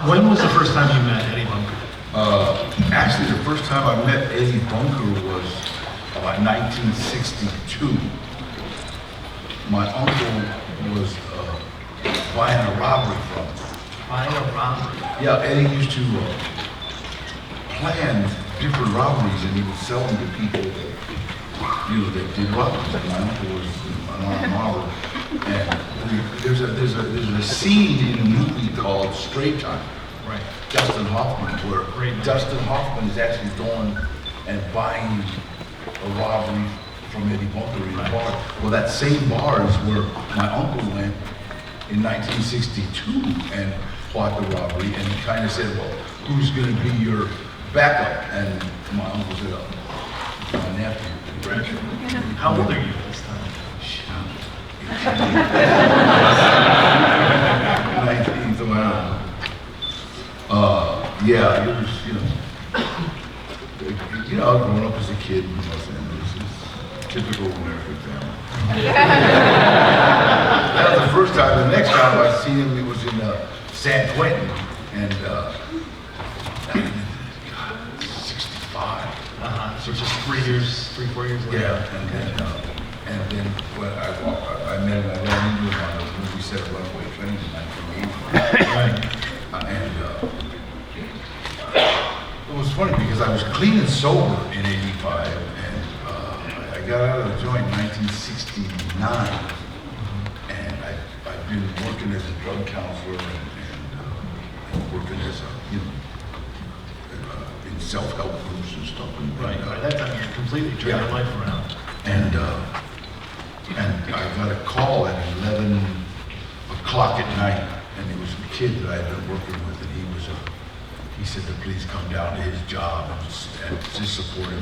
When was the first time you met Eddie Bunker? Actually, the first time I met Eddie Bunker was about 1962. My uncle was buying a robbery from him. Buying a robbery? Yeah, Eddie used to plan different robberies and he would sell them to people that, that did robberies. And my uncle was an armed robber. And there's a scene in a movie called Straight Time. Right. Dustin Hoffman, where Dustin Hoffman is actually going and buying a robbery from Eddie Bunker in a bar. Well, that same bar is where my uncle went in 1962 and bought the robbery, and he kind of said, well, who's going to be your backup? And my uncle said, my nephew. How old are you at this time? 19th of yeah, it was, growing up as a kid in Los Angeles is typical American family. That was the first time. The next time I seen him, it was in San Quentin, and God, 65. So just 3 years, 3-4 years later. Yeah, and then when I met him, I ran into him on the movie set of Runaway Train in 1980. Right. And it was funny because I was clean and sober in 85, and I got out of the joint in 1969, and I've been working as a drug counselor and working as a, in self-help groups and stuff. Right, by that time you completely turned your life around. And I got a call at 11 o'clock at night, and it was a kid that I had been working with, and he said to please come down to his job and just support him.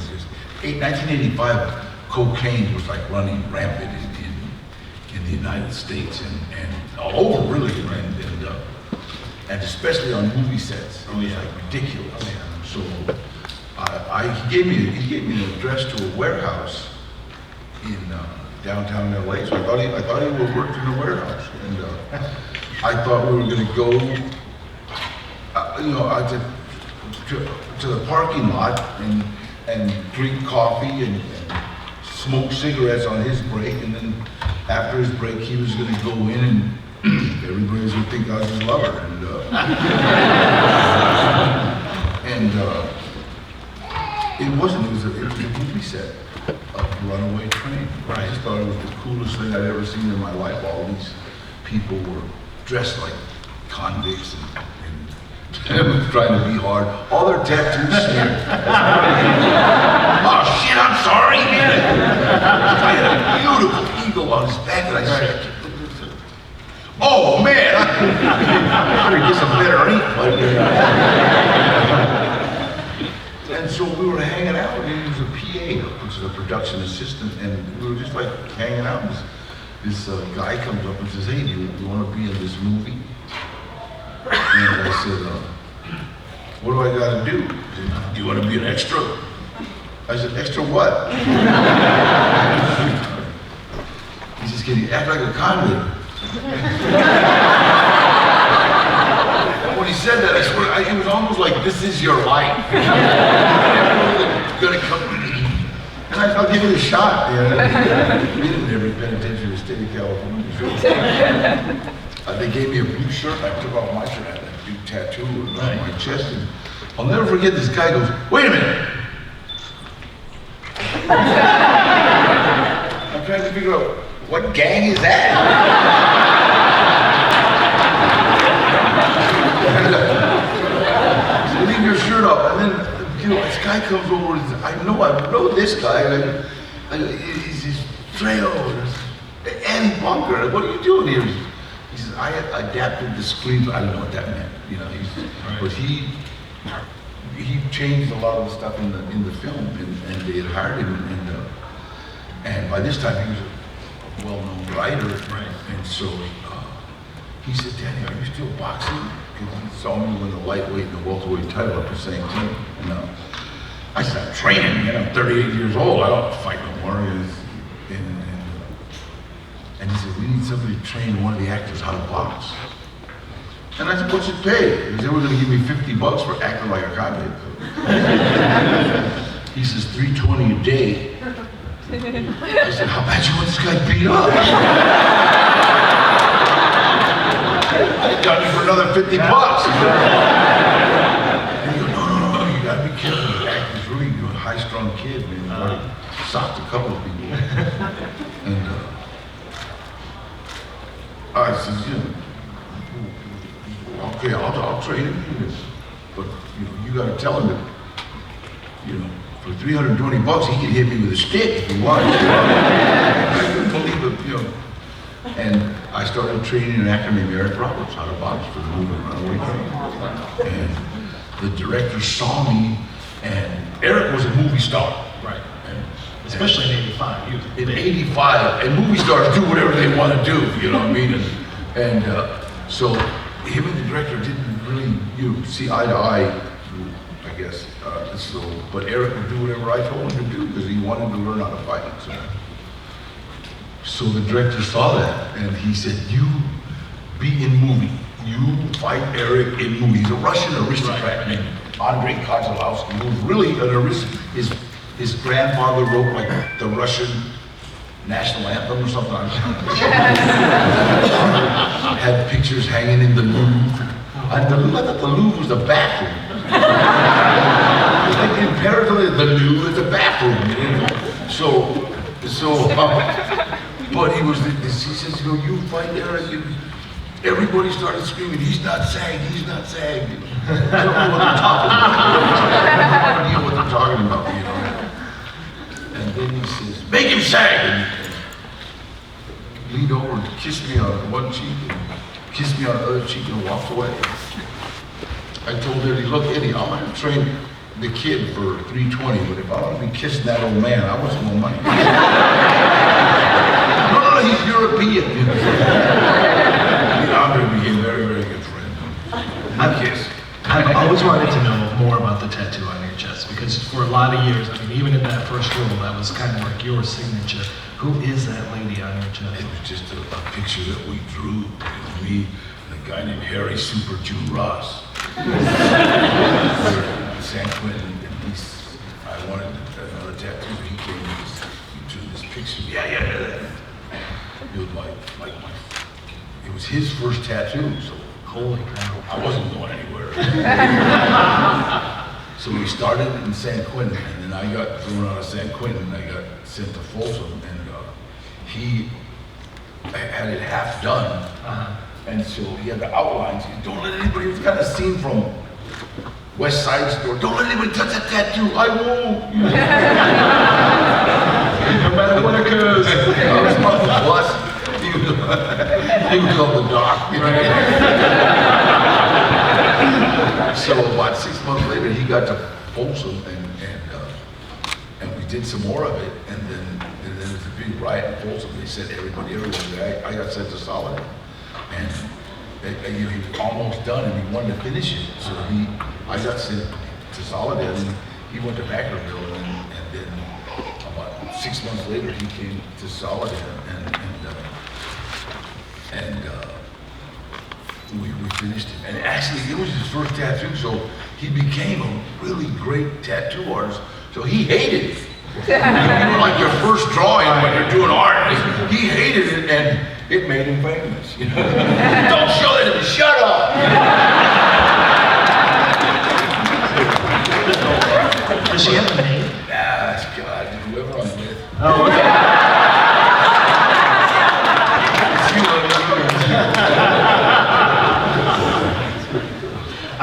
1985, cocaine was like running rampant in the United States and all over really, and especially on movie sets. It was like ridiculous. So he gave me an address to a warehouse in downtown LA. So I thought he would work in the warehouse, and I thought we were going to go, to the parking lot and drink coffee and smoke cigarettes on his break, and then after his break he was going to go in and everybody was going to think I was his lover, it wasn't. It was a movie set of Runaway Train. Right. I just thought it was the coolest thing I'd ever seen in my life. All these people were dressed like convicts and trying to be hard. All their tattoos smeared. Oh shit, I'm sorry. I had a beautiful eagle on his back, and I said, oh man, I better get some better ink. And so we were hanging out, and he was a PA, which is a production assistant, and we were just like hanging out. This guy comes up and says, hey, do you want to be in this movie? And I said, what do I got to do? He said, do you want to be an extra? I said, extra what? He says, can you act like a convict? When he said that, I swear, it was almost like, this is your life. Gonna come, and I'll give it a shot. We didn't every penitentiary in the state of California. They gave me a blue shirt. I took off my shirt. I had that big tattoo on my chest. And I'll never forget, this guy goes, wait a minute. I'm trying to figure out, what gang is that? So leave your shirt off. And then, this guy comes over and says, I know this guy. He's Trejo, Eddie Bunker. What are you doing here? He says, I adapted the screenplay. I don't know what that meant, but he changed a lot of the stuff in the film, and they had hired him, and by this time he was a well-known writer, and so he said, Danny, are you still boxing? Because he saw me win the lightweight and the welterweight title at the same time. And I said, I'm training, I'm 38 years old. I don't fight no more. And he said, we need somebody to train one of the actors how to box. And I said, what's it pay? Because they were gonna give me $50 for acting like a convict. He says, $320 a day. I said, how bad you want this guy beat up? I got you for another $50. And he goes, no, you gotta be careful. The actor's really a high-strung kid, man. He already socked a couple of people. And I said, okay, I'll train him. But you gotta tell him that, for $320, he could hit me with a stick if he wanted to. I couldn't believe it, And I started training an actor named Eric Roberts out of box for the movie Runaway Train. And the director saw me, and Eric was a movie star. Right. Especially in '85. In '85, and movie stars do whatever they want to do, you know what I mean? And so him and the director didn't really, see eye to eye, I guess. But Eric would do whatever I told him to do because he wanted to learn how to fight. So the director saw that, and he said, "You be in movie. You fight Eric in movie." He's a Russian aristocrat named Andrei Kozlovsky, who's really an aristocrat. His grandfather wrote like the Russian national anthem or something. Had pictures hanging in the Louvre. I thought the Louvre was the bathroom. Like in Paris, the Louvre is the bathroom. But he says, you fight Eric, and everybody started screaming, he's not SAG, he's not SAG. I don't know what they're talking about. I have no idea what they're talking about, And then he says, make him SAG! And leaned over and kissed me on one cheek, and kissed me on the other cheek, and walked away. I told Eddie, look, Eddie, I'm gonna train the kid for $320, but if I want to be kissing that old man, I want some more money. No, he's European. Andre became a very, very good friend. I've always wanted to know more about the tattoo on your chest, because for a lot of years, even in that first role, that was kind of like your signature. Who is that lady on your chest? It was just a picture that we drew, me and a guy named Harry Super June Ross. San Quentin, and I wanted another tattoo. He came and he drew this picture. Yeah. It was it was his first tattoo, so holy cow. I wasn't going anywhere. So we started in San Quentin, and then I got thrown out of San Quentin. I got sent to Folsom, and he had it half done, and so he had the outlines. He said, don't let anybody. It was kind of scene from West Side Story. Don't let anybody touch that tattoo. I won't. No matter what occurs. I was on the bus. He was on the dock. So about 6 months later, he got to Folsom, and we did some more of it. And then there was a big riot in Folsom. They said everybody. I got sent to Solid, and he was almost done, and he wanted to finish it. So I got sent to Soledad, and he went to Vacaville, and then about 6 months later, he came to Soledad, and we finished it. And actually, it was his first tattoo, so he became a really great tattoo artist. So he hated it. Like your first drawing when you're doing art. He hated it, and it made him famous. Don't show it to me. Shut up. Does she have a name? Nah, God, whoever I'm with. Oh, okay.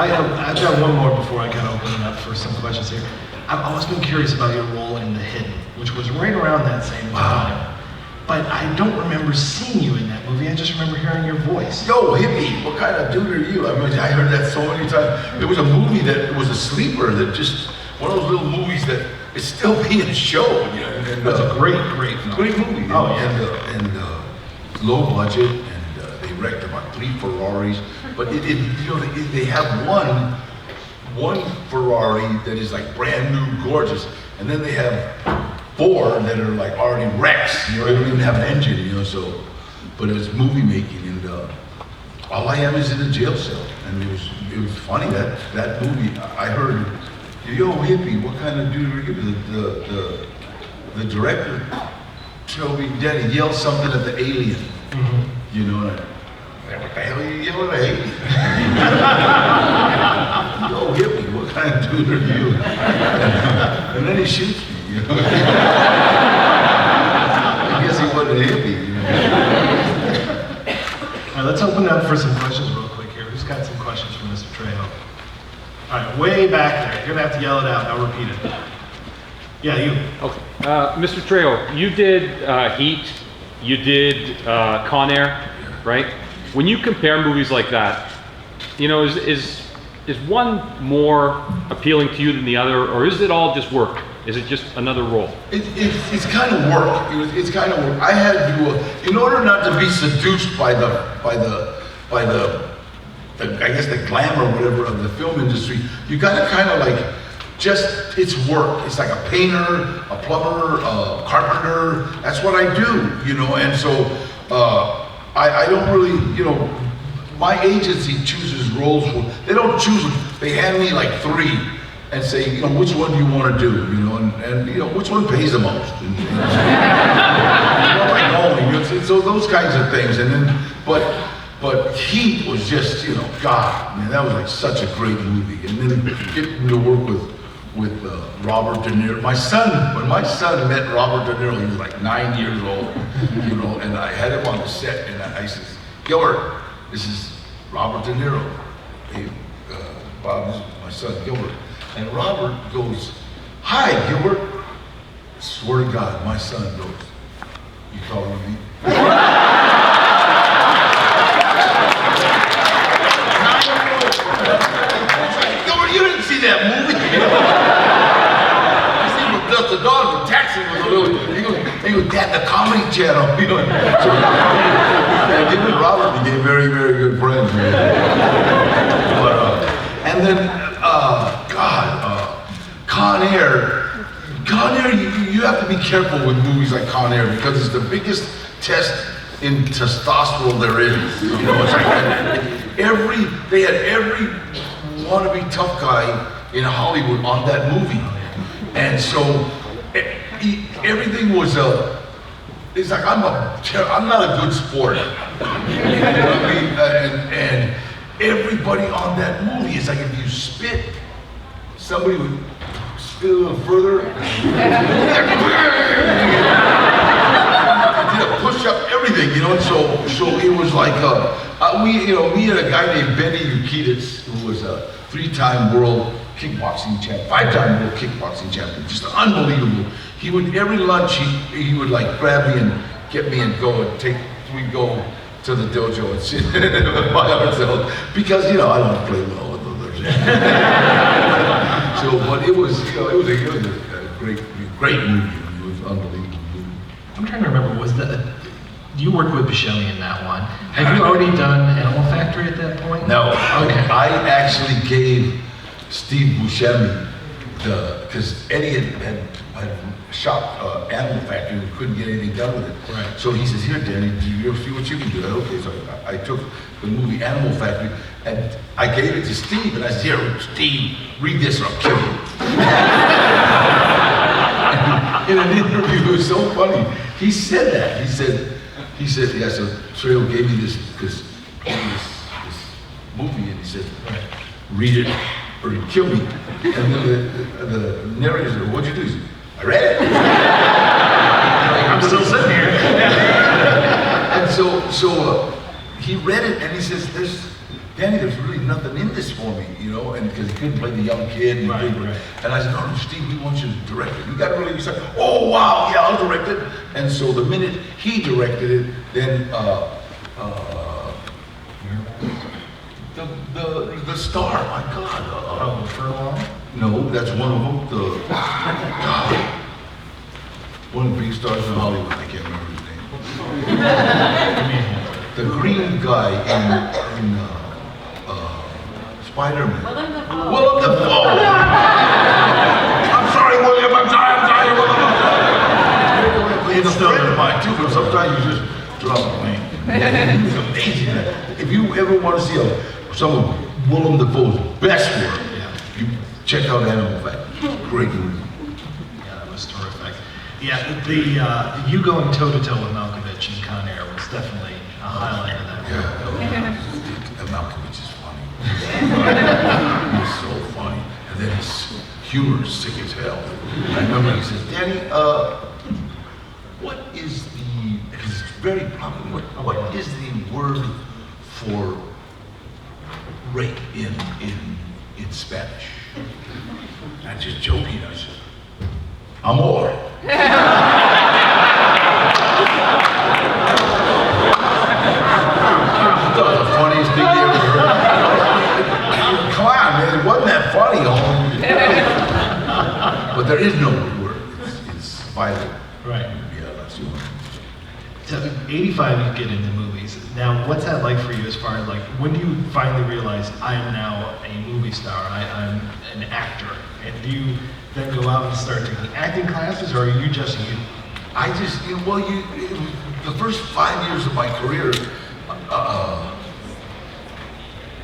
I've got one more before I kind of open it up for some questions here. I've always been curious about your role in The Hidden, which was right around that same time. But I don't remember seeing you in that movie. I just remember hearing your voice. Yo, hippie, what kind of dude are you? I mean, I heard that so many times. It was a movie that was a sleeper, that just, one of those little movies that is still being shown. It was a great film. Great movie. Oh, yeah. And low budget, and they wrecked about 3 Ferraris. But they have one Ferrari that is like brand new, gorgeous, and then they have 4 that are like already wrecks. They don't even have an engine, so. But it was movie making, and all I am is in a jail cell. And it was funny, that movie, I heard, yo, hippie, what kind of dude are you? The director told me, Daddy, yell something at the alien. You know, and what the hell are you yelling at alien? Yo, hippie, what kind of dude are you? And then he shoots me, you know. I guess he wasn't a hippie, you know. All right, let's open it up for some questions real quick here. Who's got some questions for Mr. Trejo? All right, way back there. You're gonna have to yell it out. I'll repeat it. Yeah, you. Okay. Mr. Trejo, you did Heat, you did Con Air, right? When you compare movies like that, you know, is one more appealing to you than the other, or is it all just work? Is it just another role? It's kind of work. It's kind of work. I had to, in order not to be seduced by the I guess the glamour or whatever of the film industry, you gotta kind of like, just, it's work. It's like a painter, a plumber, a carpenter. That's what I do, you know, and so I don't really, you know, my agency chooses roles. They don't choose them. They hand me like 3 and say, you know, which one do you want to do, you know, and you know, which one pays the most? And where am I going? You know, so those kinds of things, and then, but Heat was just, you know, God, man, that was like such a great movie. And then getting to work with Robert De Niro. When my son met Robert De Niro, he was like 9 years old, you know, and I had him on the set, and I says, Gilbert, this is Robert De Niro. Hey, Bob, this is my son, Gilbert. And Robert goes, hi, Gilbert. I swear to God, my son goes, you talking to me? Gilbert, you didn't see that movie. You see with Dust the Dog, the taxi was a little, he goes, Dad, the Comedy Channel. You know? So, I think with Robert became very, very good friends. And then, Con Air, you have to be careful with movies like Con Air because it's the biggest test in testosterone there is. You know, it's like they had every wannabe tough guy in Hollywood on that movie. And so everything was it's like I'm not a good sport. You know what I mean? And everybody on that movie is like if you spit, somebody would spit a little further. Push up everything, you know. So it was like me and a guy named Benny Ukidis, who was a 3-time world kickboxing champion, 5-time world kickboxing champion, just unbelievable. He would every lunch he would like grab me and get me and go and we'd go to the dojo and sit by ourselves because you know I don't play well with others. So, but it was a great movie. It was unbelievable movie. I'm trying to remember. You worked with Buscemi in that one? Have you already done Animal Factory at that point? No. Okay. I actually gave Steve Buscemi because Eddie had shot Animal Factory and couldn't get anything done with it. Right. So he says, here, Danny, do you ever see what you can do? Okay, so I took the movie Animal Factory and I gave it to Steve and I said, here, Steve, read this or I'll kill you. In an interview, it was so funny. He said that. He said, yeah, so Trejo gave me this movie and he said, read it or you kill me. And then the narrator said, what'd you do? He said, I read it. I'm still sitting here. And so he read it and he says, Danny, there's really nothing in this for me, you know, and because he couldn't play the young kid. And, right. And I said, no, Steve, we want you to direct it. You got to really, he said, oh, wow, yeah, I'll direct it. And so the minute he directed it, then the star, my God. Furlong? No, that's one of them. One of the big stars in Hollywood, I can't remember his name. The green guy in Spider-Man. Willem Dafoe. I'm sorry, William. I'm sorry, Willem. He's a friend of mine too, but sometimes you just drop a plane. He was amazing. If you ever want to see some of Willem Dafoe's best work, you check out Animal Fact. Great movie. Yeah, that was terrific. Yeah, you going toe-to-toe with Malkovich in Con Air was definitely a highlight of that. Yeah, Malkovich is funny. He's so funny. And then his humor is sick as hell. I remember he says, Danny, what is the, because it's very popular, what is the word for rape in Spanish? I'm just joking, I said, amor. That was the funniest thing you ever heard. Come on, man, it wasn't that funny. But there is no word. It's violent. Right. Yeah, that's the one. So 85 you get into movies. Now what's that like for you as far as like, when do you finally realize I am now a movie star, I'm an actor? And do you then go out and start taking acting classes, or are you just you? I just, the first 5 years of my career,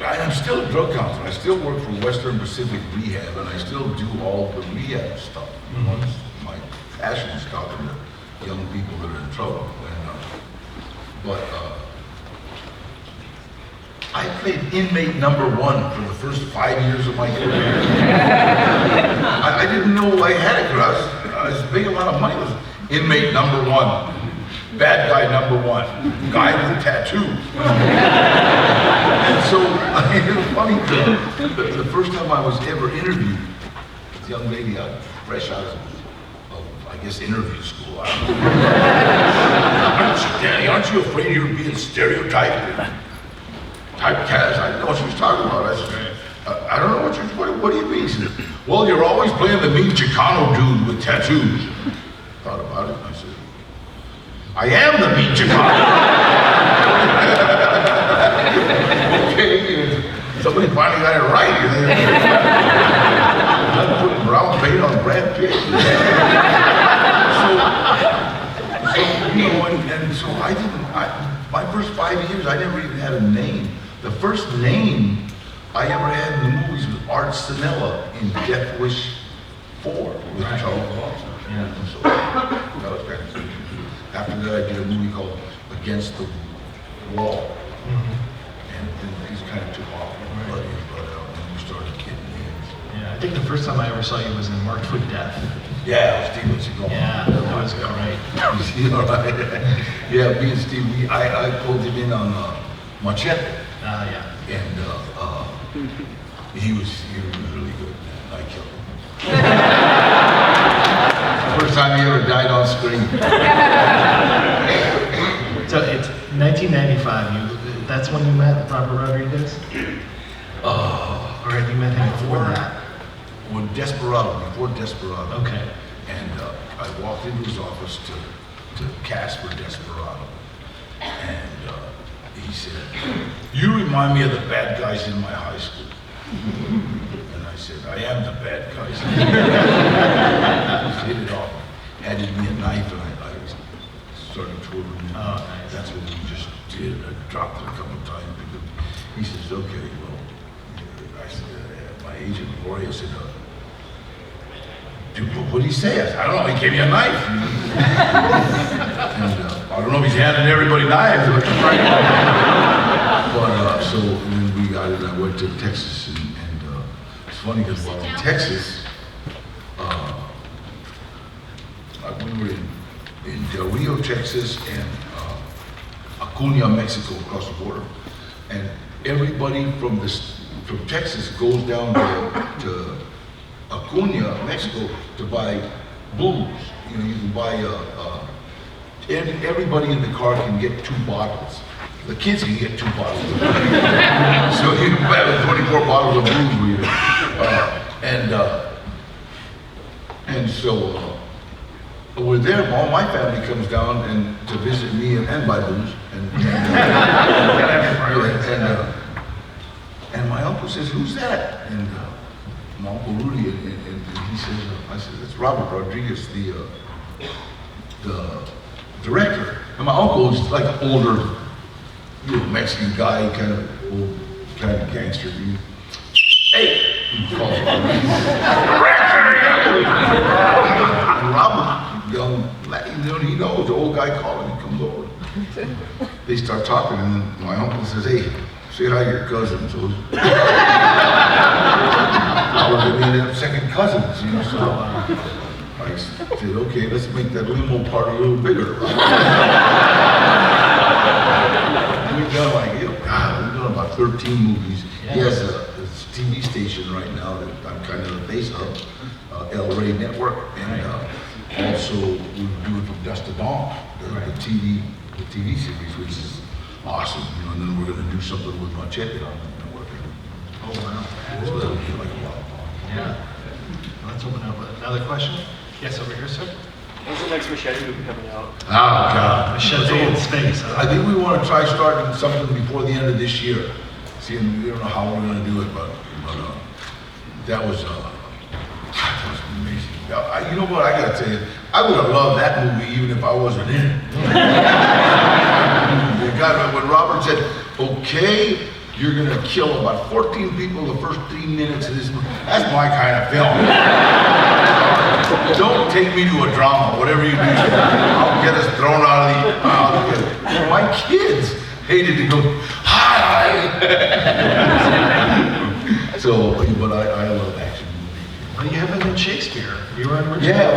I'm still a drug counselor. I still work for Western Pacific Rehab, and I still do all the rehab stuff. My passion is talking to young people that are in trouble. But I played inmate number 1 for the first 5 years of my career. I didn't know I had it because I was a big amount of money. It was inmate number 1, bad guy number 1, guy with a tattoo. And so it was funny. The first time I was ever interviewed, this young lady fresh out of I guess interview school. Danny, aren't you afraid you're being stereotyped? Typecast. I didn't know what she was talking about. I said, I don't know what do you mean? She said, well, you're always playing the mean Chicano dude with tattoos. Thought about it. I said, I am the mean Chicano. Okay. Somebody finally got it right. I'm putting brown paint on Brad Pitt. So I didn't, my first 5 years, I never even had a name. The first name I ever had in the movies was Art Sinella in Death Wish 4 with Charles Bronson. Yeah. So that was great. After that, I did a movie called Against the Wall. And then things kind of took off. But then we started getting names. Yeah, I think the first time I ever saw you was in Marked for Death. Yeah, Steven Seagal. Yeah, that was great. All right. Yeah, me and Steve, I pulled him in on Machete. Yeah. And he was really good. I killed him. First time he ever died on screen. So it's 1995. That's when you met Robert Rodriguez? Or had you met him before that? Before Desperado. Okay. And I walked into his office to cast for Desperado. And he said, you remind me of the bad guys in my high school. And I said, I am the bad guys. He hit it off, handed me a knife, and I started twirling it. Oh, nice. That's what we just did. I dropped it a couple of times. He says, okay, well, I said, my agent, Gloria, said, dude, what did he say? I said, I don't know, he gave me a knife. And I don't know if he's handing everybody knives. But so when we got it, I went to Texas, and it's funny because while in Texas, we were in Del Rio, Texas, and Acuna, Mexico, across the border, and everybody from Texas goes down to Acuna, Mexico, to buy booze. You know, you can buy everybody in the car can get 2 bottles. The kids can get 2 bottles. So you can buy 24 bottles of booze with you. And so we're there. All my family comes down and to visit me and buy booze. And my uncle says, "Who's that?" And my uncle Rudy, and he says, "I said it's Robert Rodriguez, the director." And my uncle is like older Mexican guy, kind of gangster. Hey! He calls him. And Robert, young lad, he knows the old guy calling, he comes over. They start talking, and then my uncle says, hey, say hi to your cousin. So we ended up second cousins, so I said, okay, let's make that limo part a little bigger. We've done we've done about 13 movies. He has a TV station right now that I'm kind of the face of, El Rey Network, and also we do it from Dusk to Dawn, the TV series, which is awesome. And then we're going to do something with Machete on the network. Oh wow! So that'll be like a lot of fun. Yeah. Let's open up with another question. Yes, over here, sir. When's the next Machete movie coming out? Oh God! Machete in space. I think we want to try starting something before the end of this year. See, we don't know how we're going to do it, but that was amazing. Now, you know what? I got to tell you, I would have loved that movie even if I wasn't in it. God, when Robert said, "Okay, you're going to kill about 14 people the first 3 minutes of this movie," that's my kind of film. Don't take me to a drama, whatever you do. I'll get us thrown out of the. My kids hated to go, hi! So, but I love action movies. Well, you haven't been Shakespeare. You were in Richard. Yeah,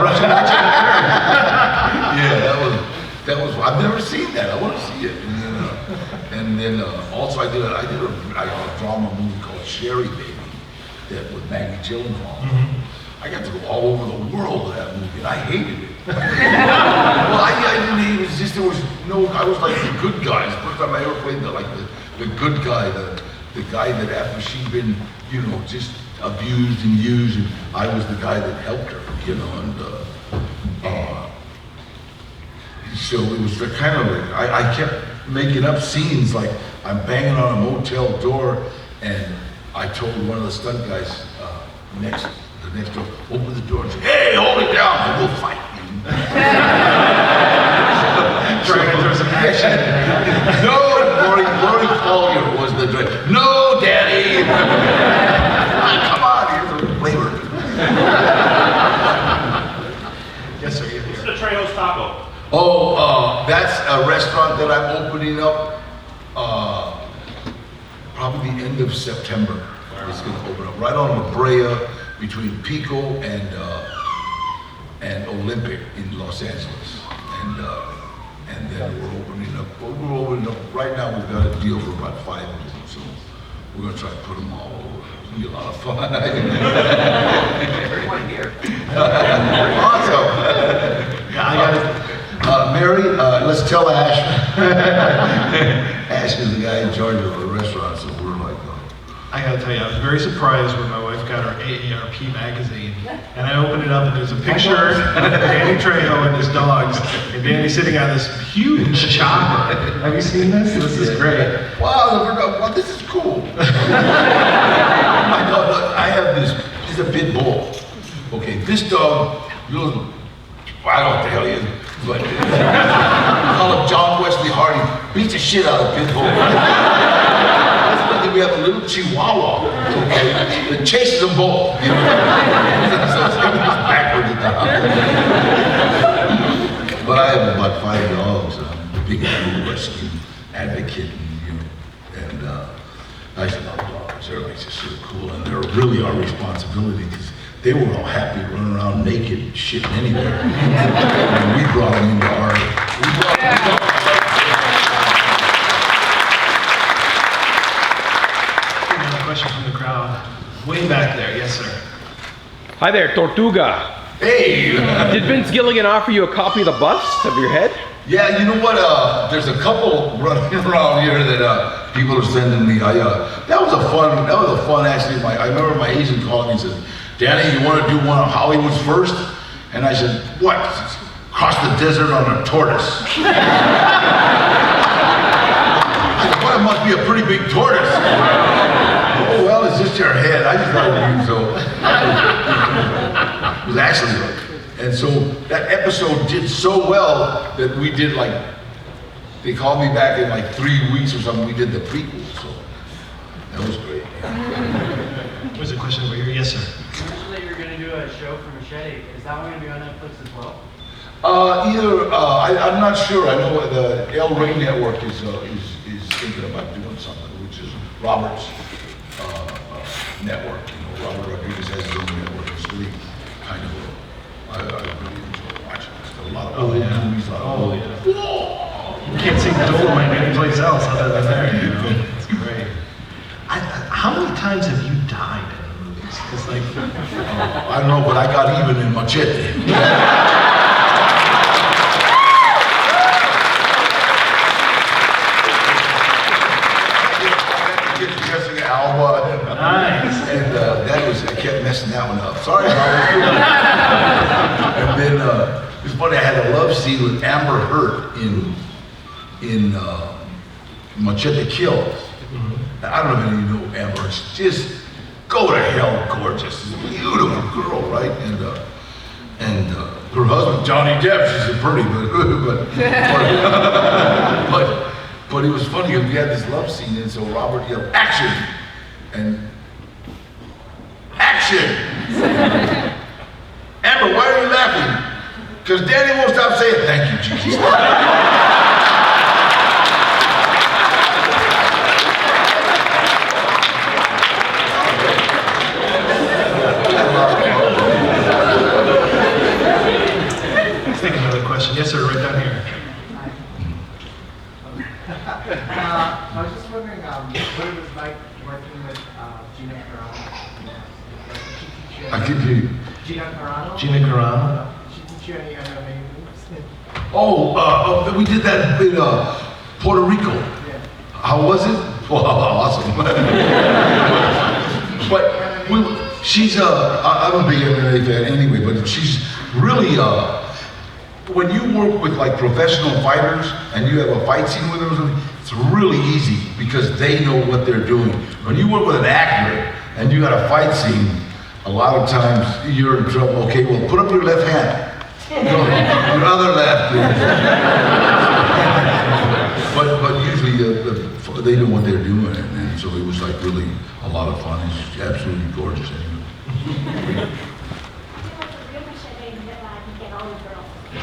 yeah, that was. I've never seen that. I want to see it. And then also I did a drama movie called Sherry Baby, that with Maggie Gyllenhaal. Mm-hmm. I got to go all over the world with that movie, and I hated it. Well, I didn't hate it. It was just, there was no, I was like the good guy. It's the first time I ever played the good guy, the guy that after she'd been, just abused and used, and I was the guy that helped her, and so it was the kind of like, I kept making up scenes like I'm banging on a motel door, and I told one of the stunt guys next door, open the door and say, hey, hold it down, and we'll fight. Trying to throw some action. No, Lori Collier was the director. No, Daddy. Come on, here's a flavor. Yes, sir. You're This is here. the Trejo Taco. Oh, that's a restaurant that I'm opening up probably the end of September. It's going to open up right on La Brea between Pico and Olympic in Los Angeles. And then we're opening up right now. We've got a deal for about 5 of them, so we're going to try to put them all over. It's going to be a lot of fun. Everyone here. Awesome. Yeah, I got it. Mary, let's tell Ash. Ash is the guy in charge of the restaurant, so we're like, I gotta tell you, I was very surprised when my wife got her AARP magazine, and I opened it up, and there's a picture of Danny Trejo and his dogs, and Danny sitting on this huge chopper. Have you seen this? This is great. wow, this is cool. I have this, he's a pit bull. Okay, this dog, I don't know what the hell he is, but call him John Wesley Hardy, beats the shit out of pit bull. We have a little chihuahua, okay, that chases them both, So it's everything's backwards at the house. But I have about 5 dogs, and I'm a big animal rescue advocate, and I just love dogs. They're like just so cool, and they're really our responsibility, because they were all happy running around naked and shitting anywhere. And we brought them into our, Question from the crowd. Way back there, yes, sir. Hi there, Tortuga. hey! Did Vince Gilligan offer you a copy of the bust of your head? Yeah, you know what? There's a couple running around here that people are sending me. That was a fun actually. I remember my agent called me and said, "Danny, you want to do one of Hollywood's first?" And I said, "What? Cross the desert on a tortoise?" I said, "Well, it must be a pretty big tortoise." Oh well, it's just your head. I just thought it was actually. And so that episode did so well that we did like they called me back in like 3 weeks or something. We did the prequel, so that was great. There's a question over here. Yes, sir. You mentioned that you were going to do a show for Machete. Is that one going to be on Netflix as well? I'm not sure. I know the El Rey Network is thinking about doing something, which is Robert's network. You know, Robert Rodriguez has his own network. It's really kind of I really enjoy watching it. There's a lot of old movies. You can't see Dolomite anyplace else other than there. You know? It's great. How many times have you died in the movies? It's like I don't know, but I got even in Machete. Jessica Alba. nice. And that was, I kept messing that one up. Sorry, Robert. And then it's funny, I had a love scene with Amber Heard in Machete Kills. I don't know if you know Amber. It's just go to hell gorgeous. She's a beautiful girl, right? And her husband, Johnny Depp, she's a pretty, but it was funny because we had this love scene, and so Robert yelled, "Action!" And action! Amber, why are you laughing? Because Daddy won't stop saying, "Thank you, Jesus." Let's take another question. Yes, sir. Right down here. I was just wondering what it was like working with Gina Carano. I can hear you. Gina Carano? Gina Carano. She teach you any MMA moves? Oh, we did that in Puerto Rico. Yeah. How was it? Well, awesome. But she's I'm a big MMA fan anyway, but she's really, when you work with like professional fighters and you have a fight scene with them, it's really easy because they know what they're doing. When you work with an actor and you got a fight scene, a lot of times you're in trouble. Okay, well, put up your left hand. No, your other left. But usually they know what they're doing, and so it was like really a lot of fun. It's absolutely gorgeous.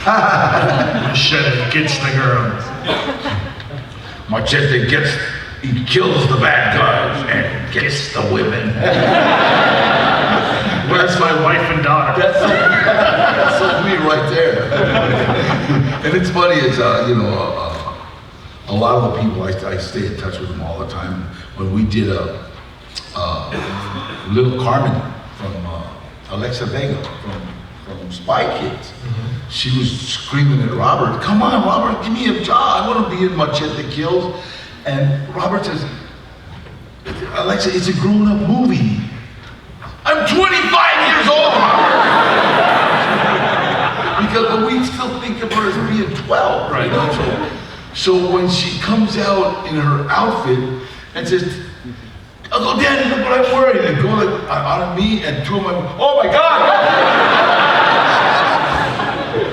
Machete gets the girls. Machete he kills the bad guys and gets the women. Where's my wife and daughter? That's me right there. And it's funny, it's a lot of the people I stay in touch with them all the time. When we did Little Carmen from Alexa Vega from Spy Kids, she was screaming at Robert, "Come on, Robert, give me a job. I want to be in Machete Kills." And Robert says, "Alexa, it's a grown-up movie. I'm 25 years old." But we still think of her as being 12, right? You know? So when she comes out in her outfit and says, "Uncle Daddy, look what I'm wearing," and go like on me, and two of my, "Oh my God!"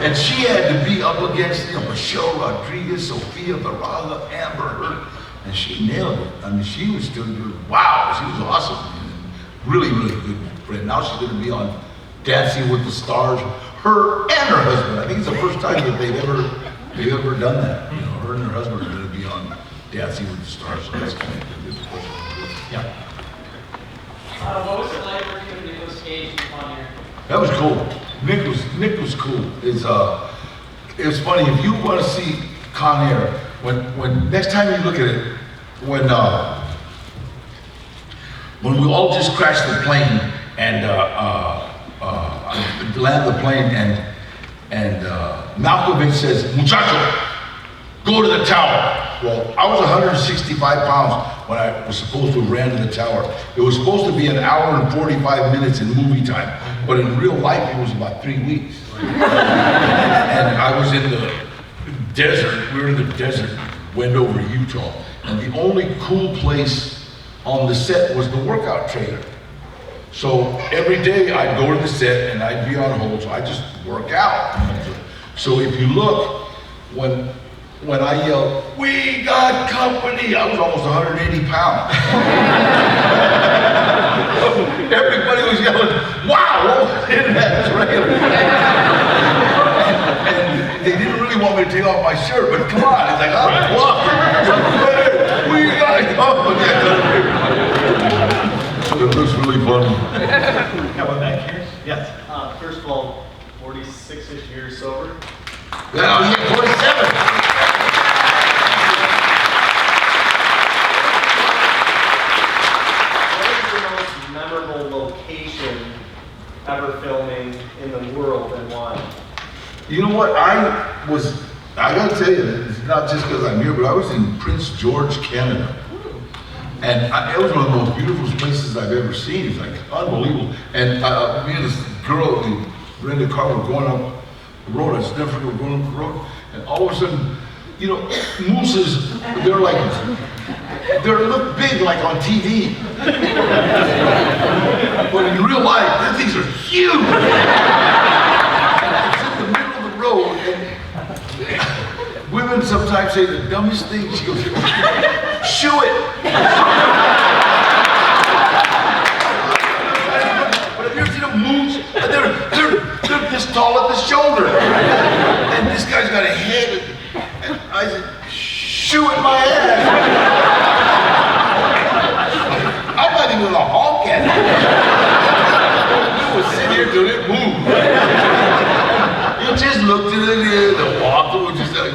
And she had to be up against Michelle Rodriguez, Sofia Vergara, Amber Heard, and she nailed it. I mean, she was still doing, wow, she was awesome. Really, really good friend. Now she's going to be on Dancing with the Stars. Her and her husband. I think it's the first time that they've ever done that. You know, her and her husband are going to be on Dancing with the Stars. So that's kind of good. Yeah. What was it like working with Nicolas Cage and Con Air? That was cool. Nick was cool. It's funny if you want to see Con Air. When next time you look at it, when we all just crashed the plane and land the plane and Malkovich says, "Muchacho, go to the tower." Well, I was 165 pounds when I was supposed to have ran to the tower. It was supposed to be an hour and 45 minutes in movie time, but in real life it was about 3 weeks. And I was in the desert. We were in the desert, Wendover, Utah, and the only cool place on the set was the workout trailer. So every day I'd go to the set and I'd be on hold, so I just work out. So if you look, when when I yelled, "We got company," I was almost 180 pounds. Everybody was yelling, "Wow, what was in that trailer?" and they didn't really want me to take off my shirt, but come on, it's like, "Oh, look, we got company." It looks really funny. Got one back here? Yes. First of all, 46-ish years sober. Yeah, I was at 47. What is the most memorable location ever filming in the world and why? You know what? I gotta tell you, it's not just because I'm here, but I was in Prince George, Canada. And it was one of the most beautiful places I've ever seen. It's like unbelievable. And me and this girl, we rented a car, we're going up the road. I just never forget, we're going up the road. And all of a sudden, you know, mooses, they look big like on TV. But in real life, these things are huge. It's in the middle of the road. And women sometimes say the dumbest thing. She goes, "Shoo it." But have you ever seen a moose? They're this tall at the shoulder. And this guy's got a head. And I said, "Shoo it my ass." I'm not even gonna honk at it. You would sit here till it moved. You just looked at it, the walker was just like,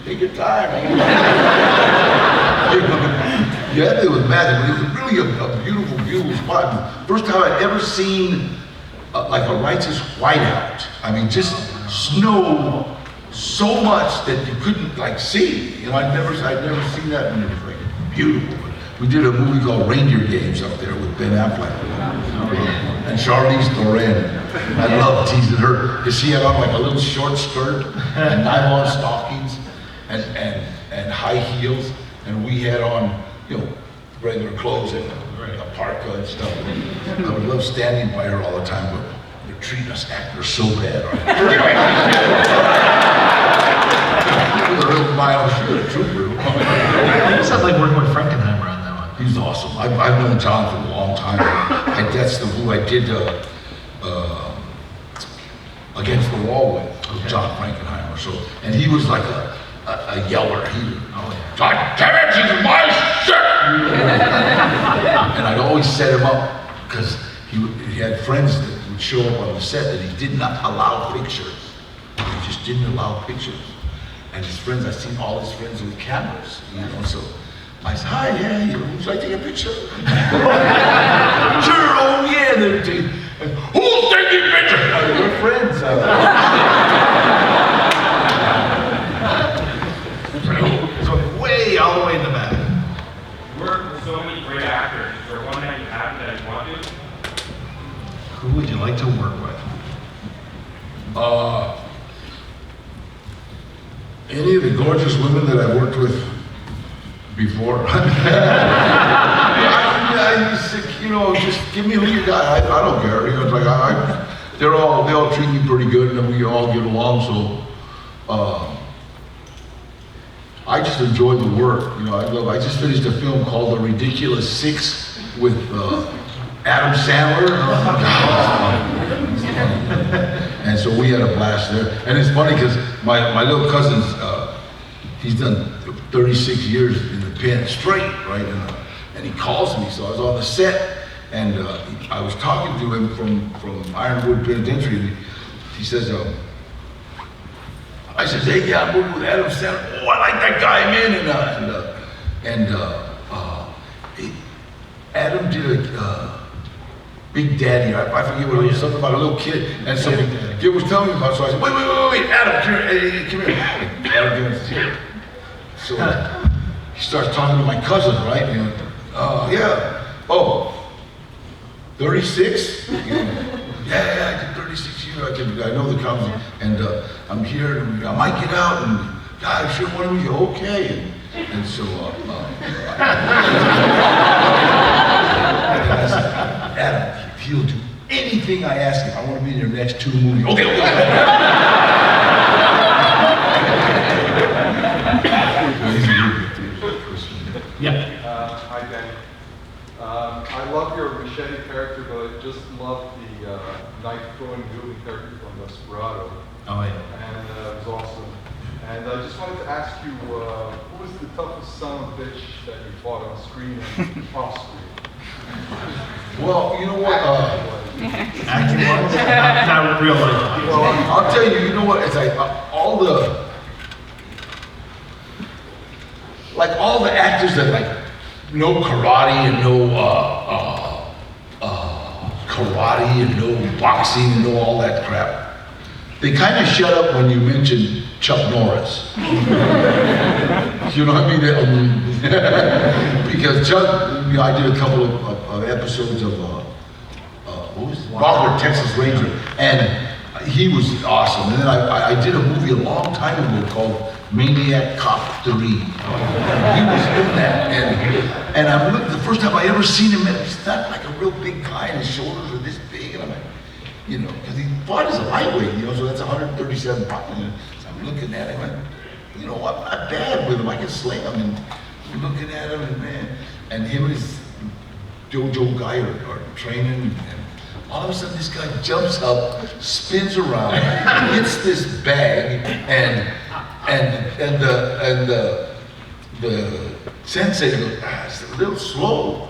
take your time. Yeah, it was magic, but it was really a beautiful, beautiful spot. First time I'd ever seen like a righteous whiteout. I mean, just snow so much that you couldn't like see. You know, I'd never seen that, and it was like beautiful. We did a movie called Reindeer Games up there with Ben Affleck and Charlize Theron. I love teasing her because she had on like a little short skirt and nylon stockings and high heels, and we had on, you know, regular clothes and a parka and stuff. I would love standing by her all the time, but they're treating us actors so bad. With a real mile shirt, trooper. It sounds like working with Frankenheimer on that one. He's awesome. I've known John for a long time. That's who I did Against the Wall with John Frankenheimer. So, and he was like a yeller. God damn it, this is my shit! And I'd always set him up because he had friends that would show up on the set that he did not allow pictures. He just didn't allow pictures. And his friends, I've seen all his friends with cameras, you know, so I said, "Hi, yeah, would you like to take a picture?" "Sure, oh yeah." They're taking, "Who's taking pictures?" "We're friends." So way all the way in the back. Work with so many great actors. Is there one that you have that you want to? Who would you like to work with? Any of the gorgeous women that I've worked with before. You know, just give me who you got. I don't care. You know, it's like they all treat me pretty good, and we all get along. So I just enjoy the work. You know, I just finished a film called The Ridiculous Six with Adam Sandler. And so we had a blast there. And it's funny because my little cousin's, he's done 36 years in the pen straight, right? And he calls me, so I was on the set, and I was talking to him from Ironwood Penitentiary, and he says, I said, "Hey, yeah, I'm working with Adam Sandler." "Oh, I like that guy, man." Adam did a Big Daddy, I forget what it was, something about a little kid, and so he was telling me about it, so I said, wait, Adam, come here. Adam comes here. So he starts talking to my cousin, right? And, yeah, 36? Yeah, I did 36 years, I know the company, and I'm here, and I might get out, and God, I sure want to be okay, and so, Adam, he'll do anything I ask him. I want to be in your next 2 movies. Okay. I love your machete character, but I just love the knife throwing wielding character from Desperado. Oh, yeah. And it was awesome. And I just wanted to ask you, who was the toughest son of a bitch that you fought on screen and off screen? Well, you know what? Acting wise, not real life. Well, I'll tell you, you know what? It's like all the actors that like no karate and no karate and no boxing and no all that crap. They kind of shut up when you mention Chuck Norris. You know what I mean? Because Chuck, you know, I did a couple of episodes of what was it? Rockford, Texas Ranger, and he was awesome. And then I did a movie a long time ago called Maniac Cop 3. He was in that, and I'm looking, the first time I ever seen him, he's not like a real big guy, and his shoulders are this big, and I'm like, you know, because he fought as a lightweight, you know, so that's 137 pounds. So I'm looking at him, and, you know, I'm not bad with him, I can slay him, and I'm looking at him, and man, and him and his dojo guy are training, and all of a sudden this guy jumps up, spins around, hits this bag, and the sensei goes, it's a little slow.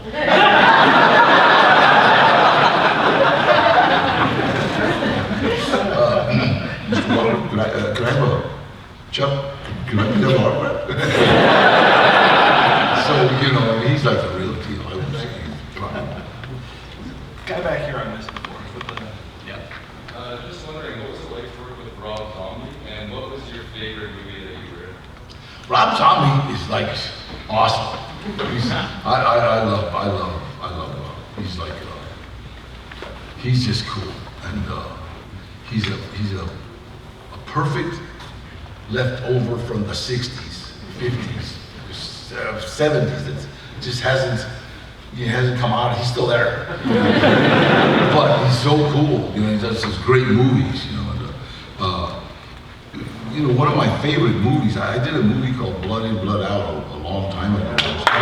Mr. Waller, can I have a Chuck? Can I have a autograph? So, you know, he's like the real deal. I would say. Guy back here I missed before. Yeah. Just wondering, what was it like to work with Rob Zombie, and what was your favorite movie that you were in? Rob Zombie is like awesome. I love he's like he's just cool, and he's a perfect leftover from the 60s, 50s, 70s. It just hasn't come out. He's still there, but he's so cool. You know, he does these great movies. You know, and, you know, one of my favorite movies. I did a movie called Blood In, Blood Out a long time ago. I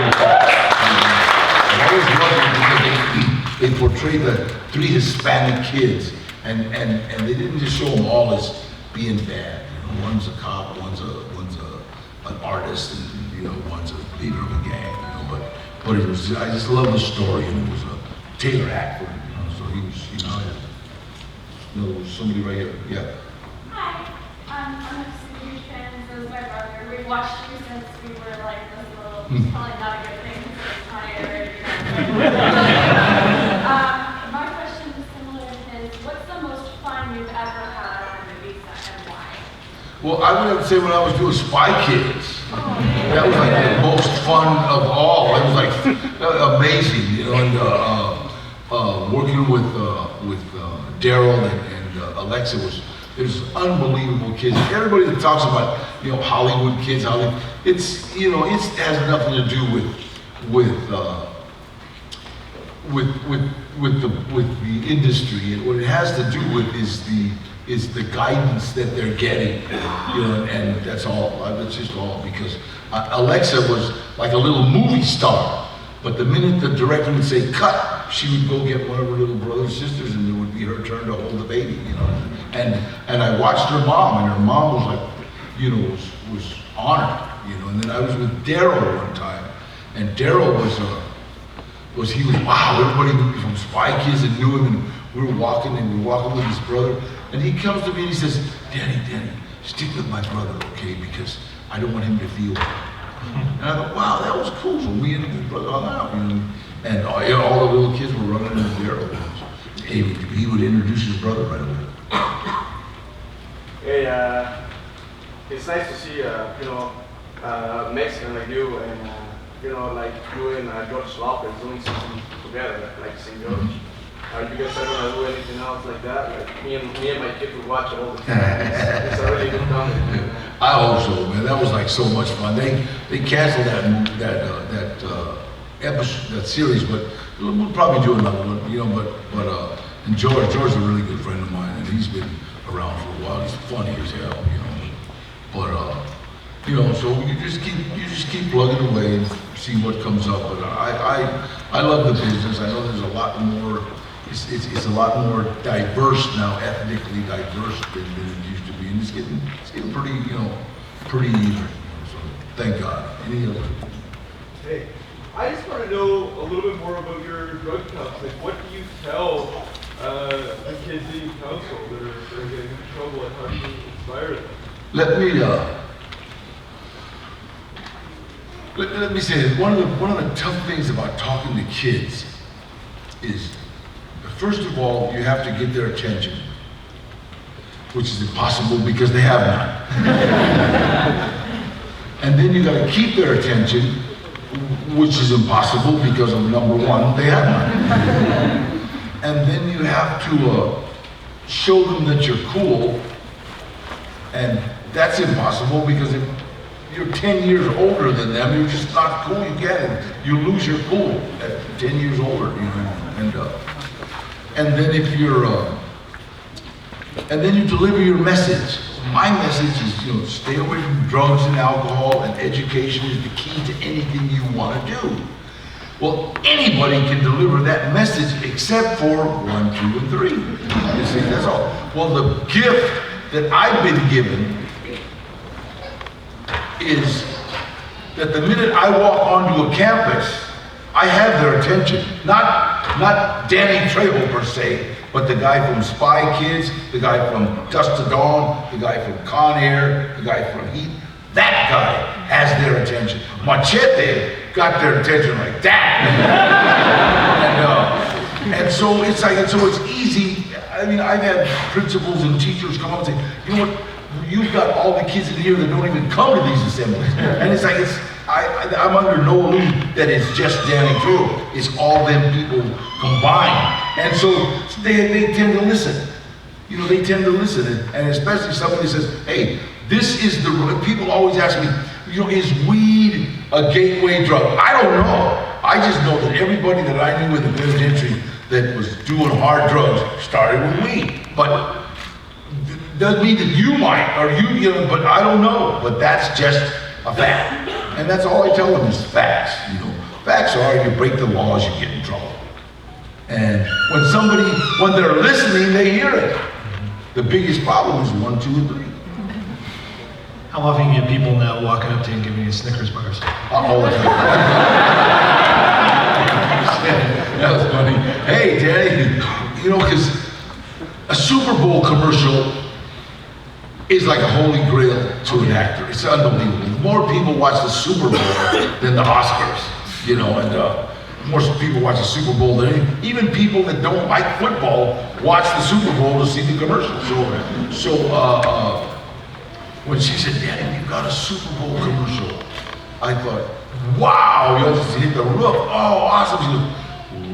always loved it because they portrayed the 3 Hispanic kids, and they didn't just show them all as being bad. You know, one's a cop, one's an artist, and you know, one's a leader of a gang. You know, but it was, I just love the story, and it was a Taylor Hackford. You know, so he was, you know, there was somebody right here. Yeah. Hi, I'm a super huge fan. So is my brother. We've watched you since we were like this little. It's probably not a good thing because it's Kanye already. My question is similar to his. What's the most fun you've ever had on a movie set and why? Well, I would have to say when I was doing Spy Kids, that was like the most fun of all. It was like amazing, you know, and working with Daryl and Alexa there's unbelievable kids. Everybody that talks about, you know, Hollywood kids, it's, you know, it has nothing to do with the industry. What it has to do with is the guidance that they're getting, you know, and that's all. That's just all because Alexa was like a little movie star, but the minute the director would say cut, she would go get one of her little brothers and sisters, and it would be her turn to hold the baby, you know. And I watched her mom, and her mom was like, you know, was honored, you know. And then I was with Daryl one time, and Daryl was wow. Everybody from Spy Kids that knew him, and we were walking with his brother. And he comes to me and he says, Danny, stick with my brother, okay? Because I don't want him to feel bad. And I thought, wow, that was cool. So me and his brother hung out, you know, and all the little kids were running into Daryl. He would introduce his brother right away. Hey, it's nice to see, Mexican like you and, like you and George Lopez doing something together, like St. George. Are you guys ever gonna do anything else like that? Like me and my kid would watch it all the time. It's a really good comedy. I hope so, man. That was like so much fun. They canceled that episode, that series, but we'll probably do another one, you know. But and George's a really good friend of mine, and he's been around for a while. He's funny as hell, you know. But you know, so you just keep plugging away and see what comes up. But I love the business. I know there's a lot more. It's a lot more diverse now, ethnically diverse than it used to be, and it's getting pretty, pretty even. So thank God. Any other? Hey, I just want to know a little bit more about your drug cups. Like, what do you tell the kids that you counsel that are getting into trouble? Like, how do you inspire them? Let me say this. One of the tough things about talking to kids is, first of all, you have to get their attention, which is impossible because they have none. And then you got to keep their attention, which is impossible because of number one, they have none. And then you have to show them that you're cool, and that's impossible because if you're 10 years older than them, you're just not cool. You get it. You lose your cool at 10 years older, And then if you're, and then you deliver your message. My message is, stay away from drugs and alcohol, and education is the key to anything you want to do. Well, anybody can deliver that message except for 1, 2, and 3. You see, that's all. Well, the gift that I've been given is that the minute I walk onto a campus, I have their attention. Not Danny Trejo per se, but the guy from Spy Kids, the guy from Dusk to Dawn, the guy from Con Air, the guy from Heat. That guy has their attention. Machete got their attention like that. And so it's easy. I mean, I've had principals and teachers come up and say, you know what? You've got all the kids in here that don't even come to these assemblies. And it's like, I'm under no illusion that it's just Danny Trejo. It's all them people combined. And so they tend to listen. They tend to listen. And especially somebody says, hey, this is people always ask me, is weed a gateway drug? I don't know. I just know that everybody that I knew in the penitentiary that was doing hard drugs started with weed. But doesn't mean that you might, or but I don't know. But that's just a fact. And that's all I tell them is facts. Facts are, you break the laws, you get in trouble. And when they're listening, they hear it. The biggest problem is 1, 2, and 3. How often you get people now walking up to you and giving you Snickers bars? All the time. That was funny. Hey, Danny, because a Super Bowl commercial is like a holy grail to an actor. It's unbelievable. More people watch the Super Bowl than the Oscars, and more people watch the Super Bowl than even people that don't like football watch the Super Bowl to see the commercial. So when she said, Daddy, you've got a Super Bowl commercial, I thought, wow, you just hit the roof. Oh, awesome. She goes,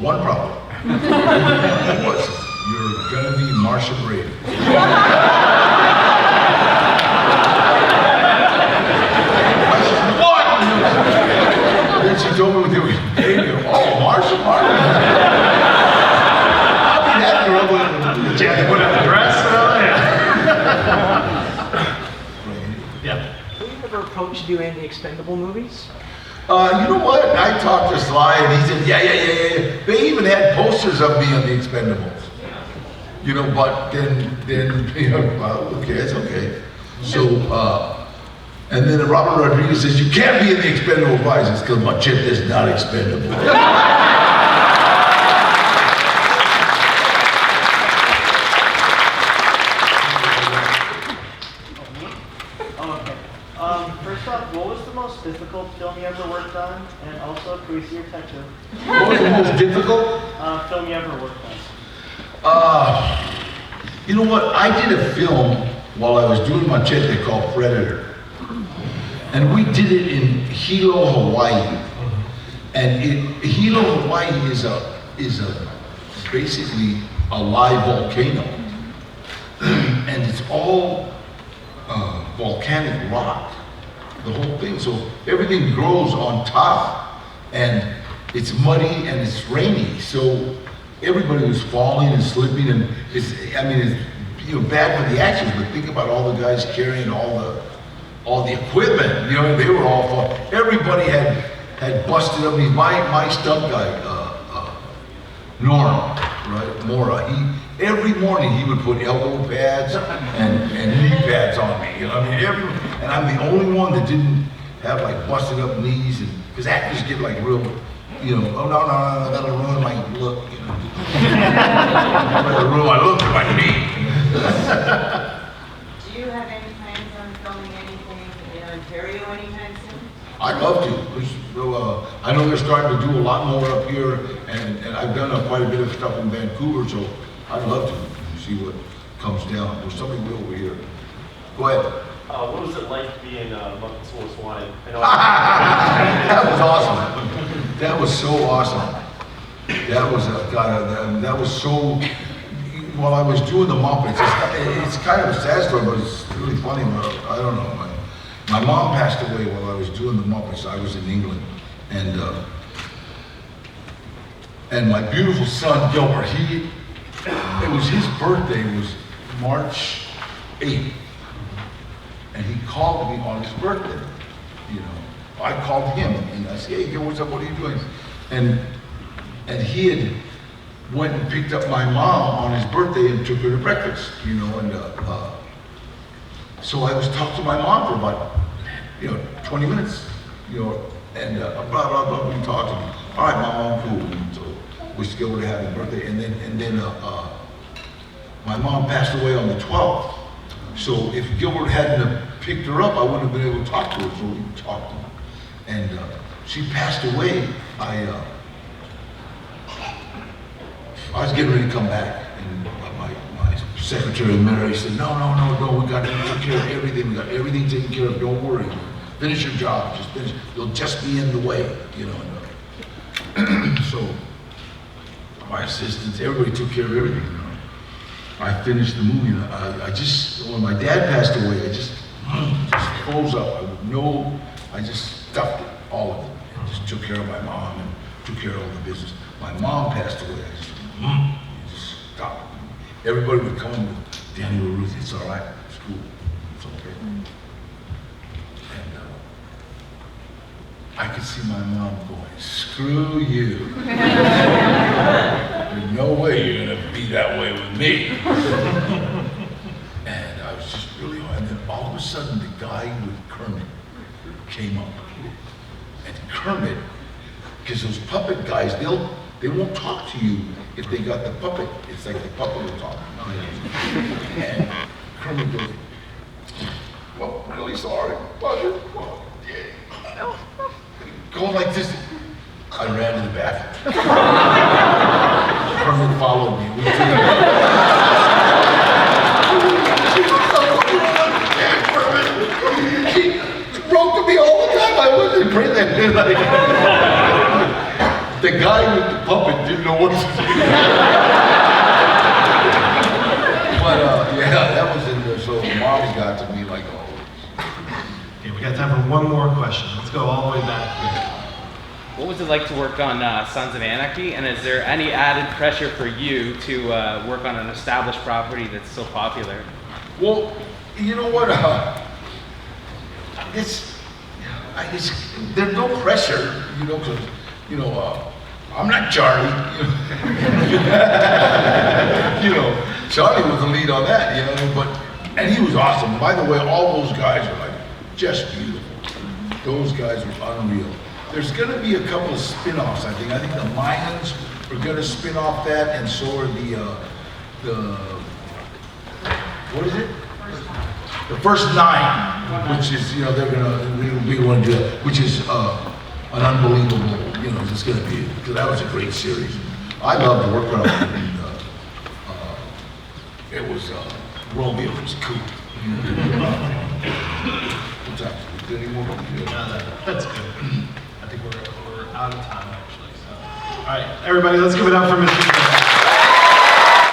one problem. What's you're gonna be Marsha Brady. Then she told me what they were paying me. Oh, Marsha. I'll be that girl. Did you have to put on the dress? Yeah. Have you ever approached to do any Expendable movies? You know what? I talked to Sly and he said, yeah. They even had posters of me on the Expendables. But then well, okay, it's okay. So, and then Robert Rodriguez says, you can't be in the Expendables. Why? He says, because Machete is not expendable. First off, what was the most difficult film you ever worked on? And also, can we see your tattoo? What was the most difficult? Film you ever worked on? You know what? I did a film while I was doing Machete called Predator. And we did it in Hilo, Hawaii. And Hilo, Hawaii is basically a live volcano. And it's all volcanic rock, the whole thing. So everything grows on top, and it's muddy and it's rainy. So everybody was falling and slipping, and it's bad for the actions. But think about all the guys carrying all the equipment. They were all falling. Everybody had had busted up. My stunt guy, Norm, right, Mora. Every morning he would put elbow pads and knee pads on me. You know, I mean, and I'm the only one that didn't have like busted up knees, and because actors get like real, you know, oh no, that'll ruin my look. You know, that'll ruin my look with my knee. Do you have any plans on filming anything in Ontario anytime soon? I'd love to. I know they're starting to do a lot more up here, and I've done quite a bit of stuff in Vancouver, so I'd love to see what comes down. There's something good over here. Go ahead. What was it like being Monkey Source Wine? That was awesome. That was so awesome. That was that was so. While I was doing the Muppets, it's kind of a sad story, but it's really funny. I don't know. My mom passed away while I was doing the Muppets. I was in England, and my beautiful son Gilbert. It was his birthday. It was March 8th, and he called me on his birthday. You know, I called him and I said, "Hey, Gil, what's up? What are you doing?" And he had went and picked up my mom on his birthday and took her to breakfast. You know, and so I was talking to my mom for about 20 minutes. You know, and blah blah blah. We talked to me. All right, Mom, I'm cool. And so we still to have his birthday, and then my mom passed away on the 12th. So if Gilbert hadn't have picked her up, I wouldn't have been able to talk to her. So we talked to her, and she passed away. I was getting ready to come back, and my secretary Mary said, "No, we got to take care of everything. We got everything taken care of. Don't worry. Finish your job. Just finish. You'll just be in the way, you know." So my assistants, everybody took care of everything. You know. I finished the movie. When my dad passed away, I just froze up. I just stuffed it, all of it, and just took care of my mom and took care of all the business. My mom passed away. I just stopped. Everybody would come with Danny or Ruth. It's all right. It's cool. It's okay. And I could see my mom going, "Screw you. There's no way you're gonna be that way with me." And I was just really hard. And then all of a sudden, the guy with Kermit came up. And Kermit, because those puppet guys, they won't talk to you if they got the puppet. It's like the puppet will talk. And Kermit goes, "Well, really sorry. Going like this." I ran to the bathroom. Kermit followed me. He broke to me all the time. I wasn't breathing. The guy with the puppet didn't know what to do. But that was in there. So Mom's got to me like, "Oh." Okay, we got time for one more question. Let's go all the way back here. What was it like to work on Sons of Anarchy, and is there any added pressure for you to work on an established property that's so popular? Well, you know what? There's no pressure, because I'm not Charlie. Charlie was the lead on that, and he was awesome. By the way, all those guys are like just beautiful. Those guys are unreal. There's going to be a couple of spin-offs, I think. I think the Mayans are going to spin off that, and so are the what is it? The First Nine, which is, we want to do that, which is an unbelievable, it's going to be, because that was a great series. I love to work on it, and it was, Romeo was cool. What's up? Is there any more? That's good. I think we're out of time, actually. So. All right, everybody, let's give it up for Mr.